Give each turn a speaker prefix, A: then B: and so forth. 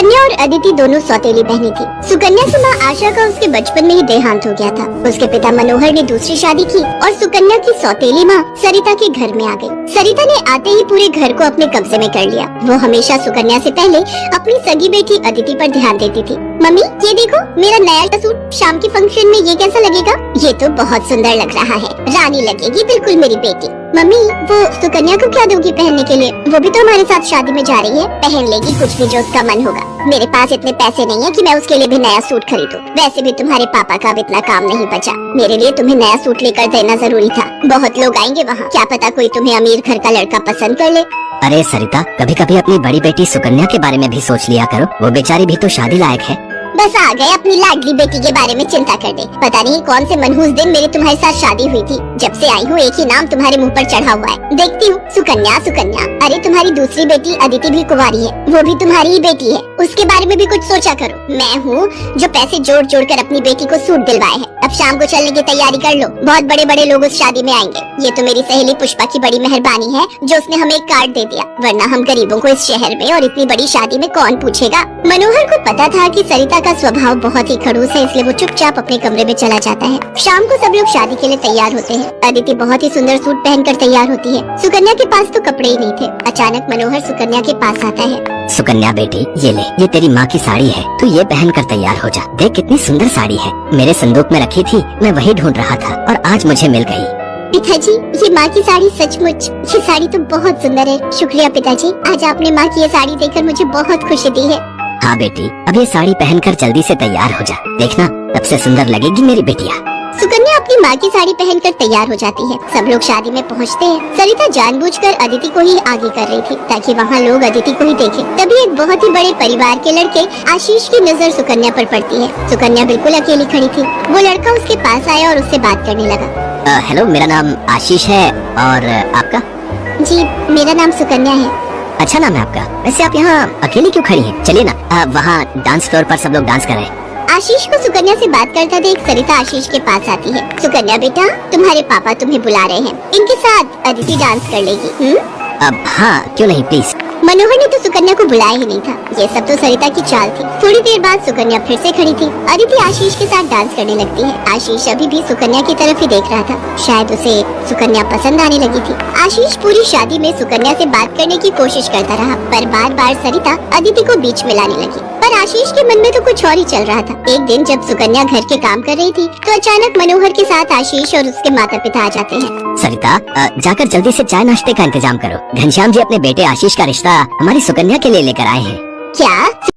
A: सुकन्या और अदिति दोनों सौतेली बहनें थी। सुकन्या की माँ आशा का उसके बचपन में ही देहांत हो गया था। उसके पिता मनोहर ने दूसरी शादी की और सुकन्या की सौतेली माँ सरिता के घर में आ गई। सरिता ने आते ही पूरे घर को अपने कब्जे में कर लिया। वो हमेशा सुकन्या से पहले अपनी सगी बेटी अदिति पर ध्यान देती थी। मम्मी ये देखो मेरा नया सूट, शाम के फंक्शन में ये कैसा लगेगा? ये तो बहुत सुंदर लग रहा है, रानी लगेगी बिल्कुल मेरी बेटी। मम्मी वो सुकन्या को क्या दोगी पहनने के लिए? वो भी तो हमारे साथ शादी में जा रही है, पहन लेगी कुछ भी जो उसका मन होगा। मेरे पास इतने पैसे नहीं है कि मैं उसके लिए भी नया सूट खरीदूं। वैसे भी तुम्हारे पापा का अब इतना काम नहीं बचा। मेरे लिए तुम्हें नया सूट लेकर देना जरूरी था। बहुत लोग आएंगे वहाँ, क्या पता कोई तुम्हें अमीर घर का लड़का पसंद कर ले।
B: अरे सरिता, कभी कभी अपनी बड़ी बेटी सुकन्या के बारे में भी सोच लिया करो। वो बेचारी भी तो शादी लायक है।
A: बस आ गए अपनी लाडली बेटी के बारे में चिंता करने। पता नहीं कौन से मनहूस दिन मेरी तुम्हारे साथ शादी हुई थी। जब से आई हूँ एक ही नाम तुम्हारे मुंह पर चढ़ा हुआ है। देखती हूँ सुकन्या सुकन्या। अरे तुम्हारी दूसरी बेटी अदिति भी कुंवारी है, वो भी तुम्हारी ही बेटी है। उसके बारे में भी कुछ सोचा करो। मैं हूँ जो पैसे जोड़ जोड़ कर अपनी बेटी को सूट दिलवाए हैं। अब शाम को चलने की तैयारी कर लो, बहुत बड़े बड़े लोग उस शादी में आएंगे। ये तो मेरी सहेली पुष्पा की बड़ी मेहरबानी है जो उसने हमें एक कार्ड दे दिया, वरना हम गरीबों को इस शहर में और इतनी बड़ी शादी में कौन पूछेगा। मनोहर को पता था कि सरिता का स्वभाव बहुत ही खड़ूस है, इसलिए वो चुपचाप अपने कमरे में चला जाता है। शाम को सब लोग शादी के लिए तैयार होते हैं। अदिति बहुत ही सुंदर सूट पहनकर तैयार होती है। सुकन्या के पास तो कपड़े ही नहीं थे। अचानक मनोहर सुकन्या के पास आता है।
B: सुकन्या बेटी, ये ले, ये तेरी माँ की साड़ी है, तू ये पहन कर तैयार हो जा। देख कितनी सुंदर साड़ी है, मेरे संदूक में रखी थी, मैं वही ढूंढ रहा था और आज मुझे मिल गई।
A: पिताजी ये माँ की साड़ी सचमुच, ये साड़ी तो बहुत सुंदर है। शुक्रिया पिताजी, आज आपने माँ की ये साड़ी देखकर मुझे बहुत खुशी दी है।
B: हाँ बेटी, अब ये साड़ी पहनकर जल्दी से तैयार हो जा, देखना सबसे सुंदर लगेगी मेरी बेटिया।
A: सुकन्या अपनी माँ की साड़ी पहनकर तैयार हो जाती है। सब लोग शादी में पहुँचते हैं। सरिता जानबूझकर अदिति को ही आगे कर रही थी ताकि वहाँ लोग अदिति को ही देखें। तभी एक बहुत ही बड़े परिवार के लड़के आशीष की नजर सुकन्या पर पड़ती है। सुकन्या बिल्कुल अकेली खड़ी थी। वो लड़का उसके पास आया और उससे बात करने लगा।
B: हेलो, मेरा नाम आशीष है और आपका?
A: जी मेरा नाम सुकन्या है।
B: अच्छा नाम है आपका। वैसे आप यहाँ अकेली क्यों खड़ी हैं? चलिए ना, वहाँ डांस फ्लोर पर सब लोग डांस कर रहे हैं।
A: आशीष को सुकन्या से बात करता देख सरिता आशीष के पास आती है। सुकन्या बेटा, तुम्हारे पापा तुम्हें बुला रहे हैं, इनके साथ अदिति डांस कर लेगी।
B: अब हाँ, क्यों नहीं, प्लीज।
A: मनोहर ने तो सुकन्या को बुलाया ही नहीं था। ये सब तो सरिता की चाल थी। थोड़ी देर बाद सुकन्या फिर से खड़ी थी। अदिति आशीष के साथ डांस करने लगती है। आशीष अभी भी सुकन्या की तरफ ही देख रहा था। शायद उसे सुकन्या पसंद आने लगी थी। आशीष पूरी शादी में सुकन्या से बात करने की कोशिश करता रहा, पर बार बार सरिता अदिति को बीच में लाने लगी। पर आशीष के मन में तो कुछ और ही चल रहा था। एक दिन जब सुकन्या घर के काम कर रही थी तो अचानक मनोहर के साथ आशीष और उसके माता पिता आ जाते हैं।
B: सरिता, जाकर जल्दी से चाय नाश्ते का इंतजाम करो। घनश्याम जी अपने बेटे आशीष का रिश्ता हमारी सुकन्या के लिए लेकर आए हैं।
A: क्या